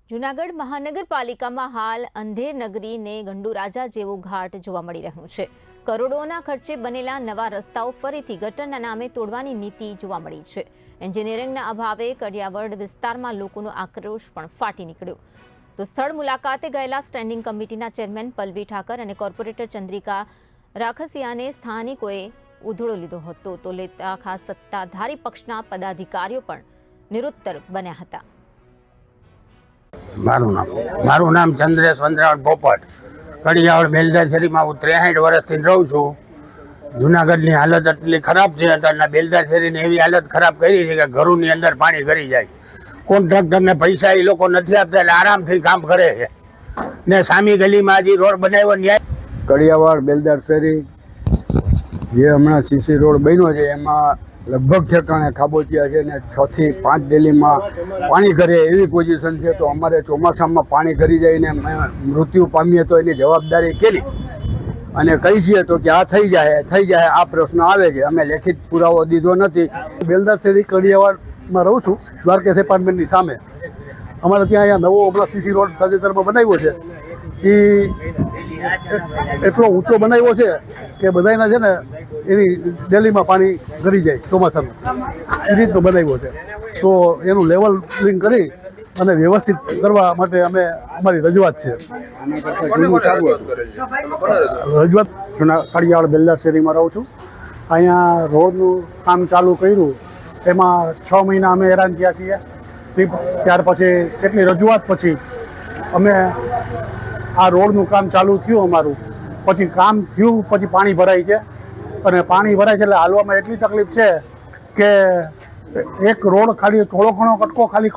જૂનાગઢ મહાનગરપાલિકામાં હાલ અંધેર નગરીને ગંડુરાજા જેવો ઘાટ જોવા મળી રહ્યું છે। કરોડોના ખર્ચે બનેલા નવા રસ્તાઓ ફરીથી ગટરના નામે તોડવાની નીતિ જોવા મળી છે। એન્જિનિયરિંગના અભાવે કડિયાવડ વિસ્તારમાં લોકોનો આક્રોશ પણ ફાટી નીકળ્યો। તો સ્થળ મુલાકાતે ગયેલા સ્ટેન્ડિંગ કમિટીના ચેરમેન પલ્લવી ઠાકર અને કોર્પોરેટર ચંદ્રિકા રાખસિયાને સ્થાનિકોએ ઉધડો લીધો હતો। તો લેતા ખાસ સત્તાધારી પક્ષના પદાધિકારીઓ પણ નિરુત્તર બન્યા હતા। મારું નામ ચંદ્રેશ વંદરાવણ પોપટ, કડિયાવડ બેલદાશેરીમાં હું 63 વર્ષથી રહું છું। જૂનાગઢની હાલત એટલી ખરાબ છે, અત્યારના બેલદાશેરીની એવી હાલત ખરાબ કરી છે કે ઘરોની અંદર પાણી કરી જાય। કોન્ટ્રાક્ટરને પૈસા એ લોકો નથી આપતા એટલે આરામથી કામ કરે છે ને સામી ગલીમાં હજી રોડ બનાવ્યો ન્યાય। કડિયાવડ બેલદાશેરી જે હમણાં સીસી રોડ બન્યો છે એમાં લગભગ ઠેકાણે ખાબોચિયા છે ને 6 થી 5 ડેલીમાં પાણી કરે એવી પોઝિશન છે। તો અમારે ચોમાસામાં પાણી કરી જઈને મૃત્યુ પામીએ તો એની જવાબદારી કેની અને કઈ છીએ તો કે આ થઈ જાય આ પ્રશ્ન આવે છે। અમે લેખિત પુરાવો દીધો નથી। બેલદાશેરી કડિયાવાડમાં રહું છું, દ્વારકેશ એપાર્ટમેન્ટની સામે। અમારે ત્યાં અહીંયા નવો હમણાં સીસી રોડ તાજેતરમાં બનાવ્યો છે। એ એટલો ઊંચો બનાવ્યો છે કે બધાના છે ને એની ડેલીમાં પાણી ગળી જાય ચોમાસામાં, એ રીતનો બનાવ્યો છે। તો એનું લેવલિંગ કરી અને વ્યવસ્થિત કરવા માટે અમારી રજૂઆત છે। રજૂઆત કડિયાવડ બેલદાશેરીમાં રહું છું। અહીંયા રોડનું કામ ચાલુ કર્યું એમાં 6 મહિના અમે હેરાન થયા છીએ। ત્યાર પછી કેટલી રજૂઆત પછી અમે આ રોડનું કામ ચાલુ થયું અમારું, પછી કામ થયું પછી પાણી ભરાય છે અને પાણી ભરાય છે એટલે હાલવામાં એટલી તકલીફ છે કે એક રોડ ખાલી થોડો ઘણો કટકો ખાલી